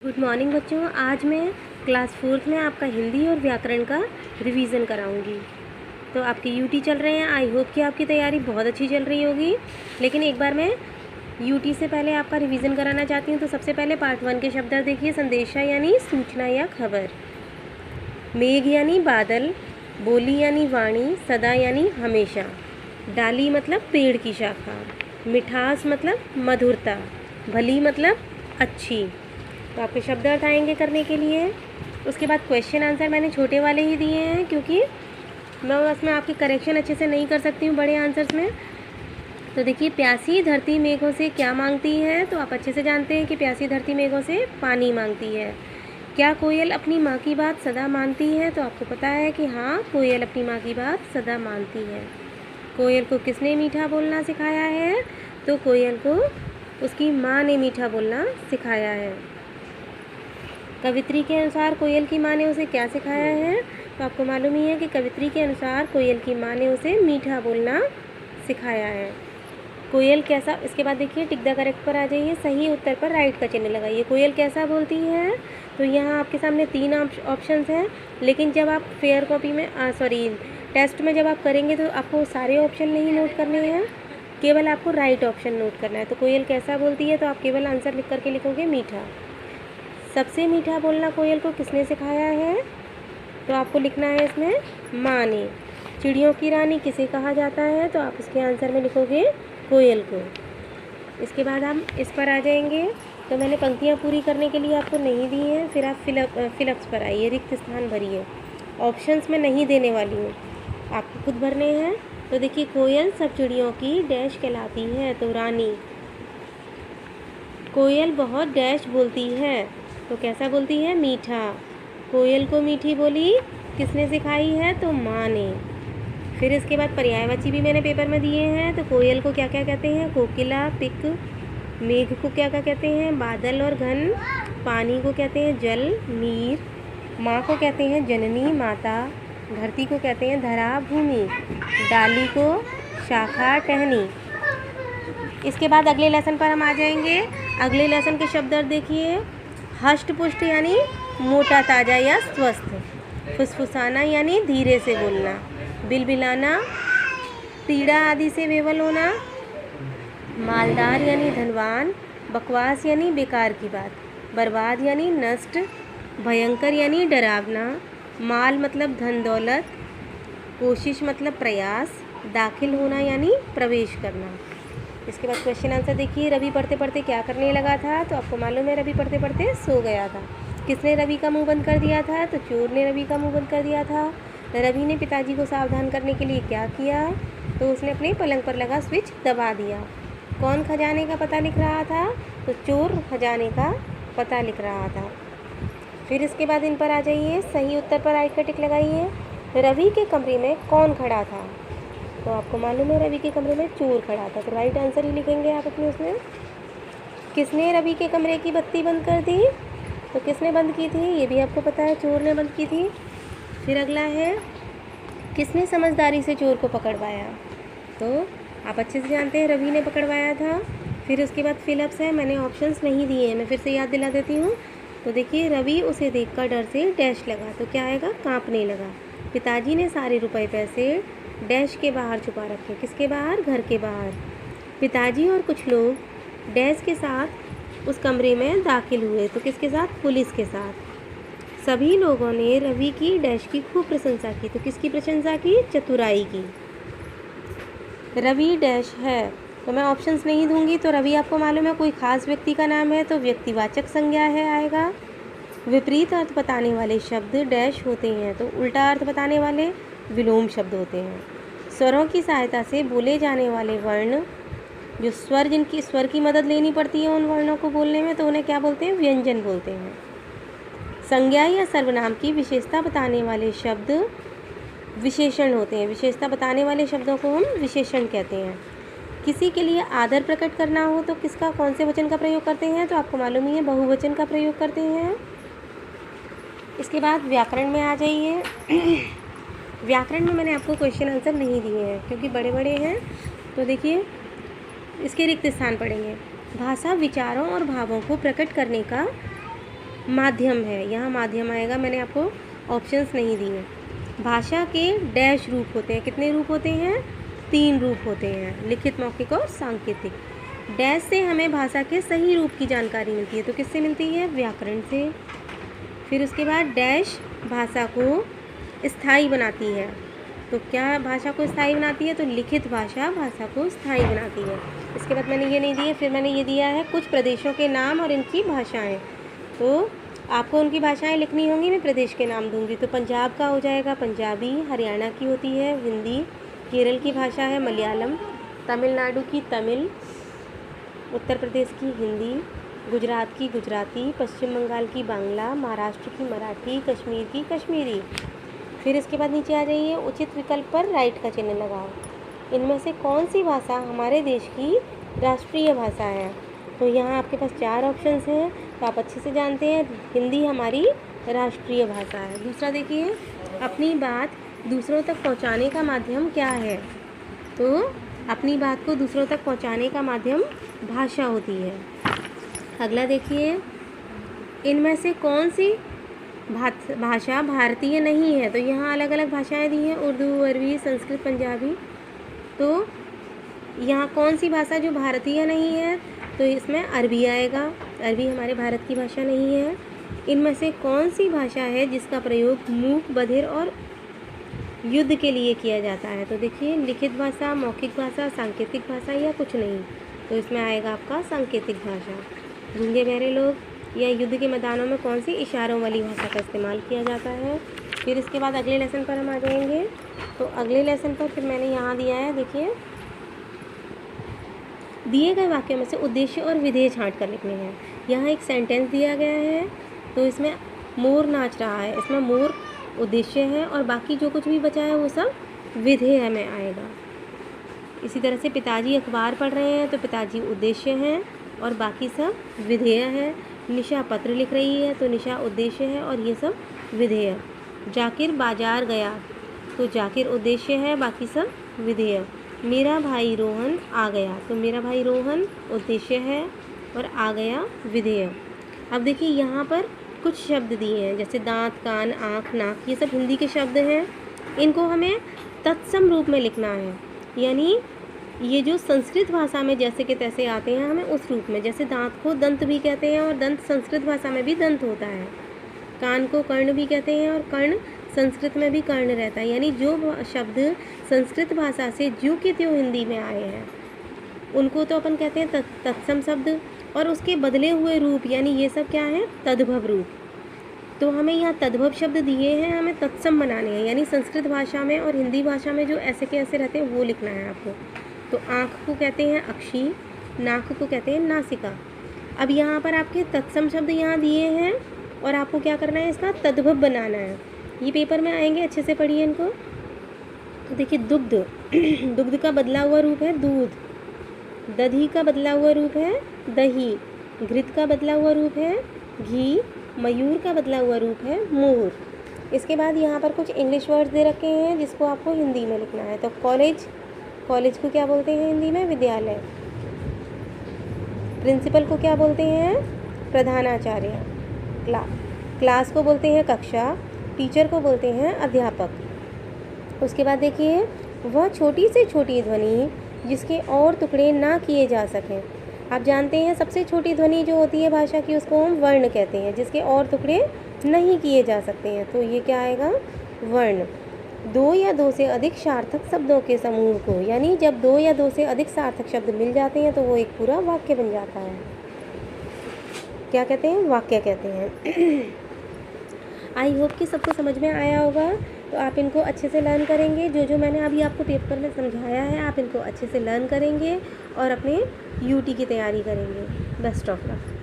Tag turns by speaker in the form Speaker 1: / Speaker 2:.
Speaker 1: Good morning बच्चों। आज मैं क्लास 4th में आपका हिंदी और व्याकरण का रिवीजन कराऊंगी। तो आपके यूटी चल रहे हैं। आई होप कि आपकी तैयारी बहुत अच्छी चल रही होगी। लेकिन एक बार मैं यूटी से पहले आपका रिवीजन कराना चाहती हूँ। तो सबसे पहले पार्ट 1 के शब्द देखिए। संदेशा यानी सूचना या खबर, मेघ यानी बादल, बोली यानी वाणी, सदा यानी हमेशा, डाली मतलब पेड़ की शाखा, मिठास मतलब मधुरता, भली मतलब अच्छी। तो आपके शब्द अर्थ आएंगे करने के लिए। उसके बाद क्वेश्चन आंसर मैंने छोटे वाले ही दिए हैं, क्योंकि मैं उसमें आपकी करेक्शन अच्छे से नहीं कर सकती हूँ बड़े आंसर्स में। तो देखिए, प्यासी धरती मेघों से क्या मांगती है? तो आप अच्छे से जानते हैं कि प्यासी धरती मेघों से पानी मांगती है। क्या कोयल अपनी माँ की बात सदा मानती है? तो आपको पता है कि हाँ, कोयल अपनी माँ की बात सदा मानती है। कोयल को किसने मीठा बोलना सिखाया है? तो कोयल को उसकी माँ ने मीठा बोलना सिखाया है। कवित्री के अनुसार कोयल की माँ ने उसे क्या सिखाया है? तो आपको मालूम ही है कि कवित्री के अनुसार कोयल की माँ ने उसे मीठा बोलना सिखाया है। कोयल कैसा, इसके बाद देखिए टिक द करेक्ट पर आ जाइए। सही उत्तर पर राइट का चिन्ह लगाइए। कोयल कैसा बोलती है? तो यहाँ आपके सामने 3 ऑप्शंस हैं, लेकिन जब आप फेयर कॉपी में टेस्ट में जब आप करेंगे तो आपको सारे ऑप्शन नहीं नोट करने हैं, केवल आपको राइट ऑप्शन नोट करना है। तो कोयल कैसा बोलती है, तो आप केवल आंसर लिख करके लिखोगे मीठा। सबसे मीठा बोलना कोयल को किसने सिखाया है? तो आपको लिखना है इसमें माँ ने। चिड़ियों की रानी किसे कहा जाता है? तो आप इसके आंसर में लिखोगे कोयल को। इसके बाद हम इस पर आ जाएंगे। तो मैंने पंक्तियाँ पूरी करने के लिए आपको नहीं दी हैं, फिर आप फिलअप्स पर आइए, रिक्त स्थान भरिए। ऑप्शंस में नहीं देने वाली हूँ, आपको खुद भरने हैं। तो देखिए, कोयल सब चिड़ियों की डैश कहलाती है, तो रानी। कोयल बहुत डैश बोलती है, तो कैसा बोलती है? मीठा। कोयल को मीठी बोली किसने सिखाई है? तो माँ ने। फिर इसके बाद पर्यायवाची भी मैंने पेपर में दिए हैं। तो कोयल को क्या क्या कहते हैं? कोकिला, पिक। मेघ को क्या क्या कहते हैं? बादल और घन। पानी को कहते हैं जल, नीर। माँ को कहते हैं जननी, माता। धरती को कहते हैं धरा, भूमि। डाली को शाखा, टहनी। इसके बाद अगले लेसन पर हम आ जाएंगे। अगले लेसन के शब्द अर्थ देखिए। हष्ट पुष्ट यानी मोटा ताजा या स्वस्थ। फुसफुसाना यानी धीरे से बोलना। बिलबिलाना, पीड़ा आदि से बेवल होना। मालदार यानी धनवान। बकवास यानी बेकार की बात। बर्बाद यानी नष्ट। भयंकर यानी डरावना। माल मतलब धन दौलत। कोशिश मतलब प्रयास। दाखिल होना यानी प्रवेश करना। इसके बाद क्वेश्चन आंसर देखिए। रवि पढ़ते पढ़ते क्या करने लगा था? तो आपको मालूम है रवि पढ़ते पढ़ते सो गया था। किसने रवि का मुंह बंद कर दिया था? तो चोर ने रवि का मुंह बंद कर दिया था। रवि ने पिताजी को सावधान करने के लिए क्या किया? तो उसने अपने पलंग पर लगा स्विच दबा दिया। कौन खजाने का पता लिख रहा था? तो चोर खजाने का पता लिख रहा था। फिर इसके बाद इन पर आ जाइए। सही उत्तर पर राइट का टिक लगाइए। रवि के कमरे में कौन खड़ा था? तो आपको मालूम है रवि के कमरे में चोर खड़ा था, तो राइट आंसर ही लिखेंगे आप अपने उसमें। किसने रवि के कमरे की बत्ती बंद कर दी? तो किसने बंद की थी? ये भी आपको पता है, चोर ने बंद की थी। फिर अगला है, किसने समझदारी से चोर को पकड़वाया? तो आप अच्छे से जानते हैं रवि ने पकड़वाया था। फिर उसके बाद फिलअप्स है, मैंने ऑप्शंस नहीं दिए हैं, मैं फिर से याद दिला देती हूँ। तो देखिए, रवि उसे देखकर डर से डैश लगा, तो क्या आएगा? काँपने लगा। पिताजी ने सारे रुपए पैसे डैश के बाहर छुपा रखे। किसके बाहर? घर के बाहर। पिताजी और कुछ लोग डैश के साथ उस कमरे में दाखिल हुए, तो किसके साथ? पुलिस के साथ। सभी लोगों ने रवि की डैश की खूब प्रशंसा की, तो किसकी प्रशंसा की? चतुराई की। रवि डैश है, तो मैं ऑप्शंस नहीं दूंगी। तो रवि आपको मालूम है कोई खास व्यक्ति का नाम है, तो व्यक्तिवाचक संज्ञा है आएगा। विपरीत अर्थ बताने वाले शब्द डैश होते हैं, तो उल्टा अर्थ बताने वाले विलोम शब्द होते हैं। स्वरों की सहायता से बोले जाने वाले वर्ण, जो जिनकी स्वर की मदद लेनी पड़ती है उन वर्णों को बोलने में, तो उन्हें क्या बोलते हैं? व्यंजन बोलते हैं। संज्ञा या सर्वनाम की विशेषता बताने वाले शब्द विशेषण होते हैं। विशेषता बताने वाले शब्दों को हम विशेषण कहते हैं। किसी के लिए आदर प्रकट करना हो तो किसका, कौन से वचन का प्रयोग करते हैं? तो आपको मालूम ही है, बहुवचन का प्रयोग करते हैं। इसके बाद व्याकरण में आ जाइए। व्याकरण में मैंने आपको क्वेश्चन आंसर नहीं दिए हैं, क्योंकि बड़े बड़े हैं। तो देखिए, इसके रिक्त स्थान पड़ेंगे। भाषा विचारों और भावों को प्रकट करने का माध्यम है, यहाँ माध्यम आएगा, मैंने आपको ऑप्शंस नहीं दिए। भाषा के डैश रूप होते हैं, कितने रूप होते हैं? 3 रूप होते हैं, लिखित, मौखिक और सांकेतिक। डैश से हमें भाषा के सही रूप की जानकारी मिलती है, तो किससे मिलती है? व्याकरण से। फिर उसके बाद डैश भाषा को स्थायी बनाती है, तो क्या भाषा को स्थायी बनाती है? तो लिखित भाषा भाषा को स्थायी बनाती है। इसके बाद मैंने ये नहीं दिए, फिर मैंने ये दिया है कुछ प्रदेशों के नाम और इनकी भाषाएं, तो आपको उनकी भाषाएं लिखनी होंगी, मैं प्रदेश के नाम दूंगी। तो पंजाब का हो जाएगा पंजाबी, हरियाणा की होती है हिंदी, केरल की भाषा है मलयालम, तमिलनाडु की तमिल, उत्तर प्रदेश की हिंदी, गुजरात की गुजराती, पश्चिम बंगाल की बांग्ला, महाराष्ट्र की मराठी, कश्मीर की कश्मीरी। फिर इसके बाद नीचे आ जाइए, उचित विकल्प पर राइट का चिन्ह लगाओ। इनमें से कौन सी भाषा हमारे देश की राष्ट्रीय भाषा है? तो यहाँ आपके पास 4 ऑप्शंस हैं, तो आप अच्छे से जानते हैं हिंदी हमारी राष्ट्रीय भाषा है। दूसरा देखिए, अपनी बात दूसरों तक पहुँचाने का माध्यम क्या है? तो अपनी बात को दूसरों तक पहुँचाने का माध्यम भाषा होती है। अगला देखिए, इनमें से कौन सी भाषा भारतीय नहीं है? तो यहाँ अलग अलग भाषाएं दी हैं, उर्दू, अरबी, संस्कृत, पंजाबी। तो यहाँ कौन सी भाषा जो भारतीय नहीं है? तो इसमें अरबी आएगा, अरबी हमारे भारत की भाषा नहीं है। इनमें से कौन सी भाषा है जिसका प्रयोग मूक, बधिर और युद्ध के लिए किया जाता है? तो देखिए, लिखित भाषा, मौखिक भाषा, सांकेतिक भाषा या कुछ नहीं, तो इसमें आएगा आपका सांकेतिक भाषा। गूंगे बहरे लोग या युद्ध के मैदानों में कौन सी इशारों वाली भाषा का इस्तेमाल किया जाता है? फिर इसके बाद अगले लेसन पर हम आ जाएंगे। तो अगले लेसन पर फिर मैंने यहाँ दिया है, देखिए, दिए गए वाक्यों में से उद्देश्य और विधेय छांट कर लिखने हैं। यहाँ एक सेंटेंस दिया गया है, तो इसमें मोर नाच रहा है, इसमें मोर उद्देश्य है और बाकी जो कुछ भी बचा है वो सब विधेय में आएगा। इसी तरह से पिताजी अखबार पढ़ रहे हैं, तो पिताजी उद्देश्य हैं और बाकी सब विधेय है। निशा पत्र लिख रही है, तो निशा उद्देश्य है और ये सब विधेय। जाकिर बाजार गया, तो जाकिर उद्देश्य है, बाकी सब विधेय। मेरा भाई रोहन आ गया, तो मेरा भाई रोहन उद्देश्य है और आ गया विधेय। अब देखिए, यहाँ पर कुछ शब्द दिए हैं, जैसे दांत, कान, आँख, नाक, ये सब हिंदी के शब्द हैं। इनको हमें तत्सम रूप में लिखना है, यानी ये जो संस्कृत भाषा में जैसे के तैसे आते हैं, हमें उस रूप में। जैसे दांत को दंत भी कहते हैं और दंत संस्कृत भाषा में भी दंत होता है। कान को कर्ण भी कहते हैं और कर्ण संस्कृत में भी कर्ण रहता है। यानी जो शब्द संस्कृत भाषा से ज्यों के त्यों हिंदी में आए हैं उनको तो अपन कहते हैं तत्सम शब्द, और उसके बदले हुए रूप यानी ये सब क्या है? तद्भव रूप। तो हमें यहाँ तद्भव शब्द दिए हैं, हमें तत्सम बनाने हैं, यानी संस्कृत भाषा में और हिंदी भाषा में जो ऐसे के ऐसे रहते हैं वो लिखना है आपको। तो आँख को कहते हैं अक्षी, नाक को कहते हैं नासिका। अब यहाँ पर आपके तत्सम शब्द यहाँ दिए हैं और आपको क्या करना है? इसका तद्भव बनाना है। ये पेपर में आएंगे, अच्छे से पढ़िए इनको। तो देखिए, दुग्ध दुग्ध का बदला हुआ रूप है दूध, दधी का बदला हुआ रूप है दही, घृत का बदला हुआ रूप है घी, मयूर का बदला हुआ रूप है मोर। इसके बाद यहाँ पर कुछ इंग्लिश वर्ड्स दे रखे हैं जिसको आपको हिंदी में लिखना है। तो कॉलेज, कॉलेज को क्या बोलते हैं हिंदी में? विद्यालय। प्रिंसिपल को क्या बोलते हैं? प्रधानाचार्य। क्लास को बोलते हैं कक्षा, टीचर को बोलते हैं अध्यापक। उसके बाद देखिए, वह छोटी से छोटी ध्वनि जिसके और टुकड़े ना किए जा सकें। आप जानते हैं सबसे छोटी ध्वनि जो होती है भाषा की उसको हम वर्ण कहते हैं, जिसके और टुकड़े नहीं किए जा सकते हैं। तो ये क्या आएगा? वर्ण। 2 या 2 से अधिक सार्थक शब्दों के समूह को, यानी जब 2 या 2 से अधिक सार्थक शब्द मिल जाते हैं तो वो एक पूरा वाक्य बन जाता है। क्या कहते हैं? वाक्य कहते हैं। आई होप कि सबको समझ में आया होगा। तो आप इनको अच्छे से लर्न करेंगे, जो मैंने अभी आपको पेपर में समझाया है आप इनको अच्छे से लर्न करेंगे और अपने यूटी की तैयारी करेंगे। Best of luck.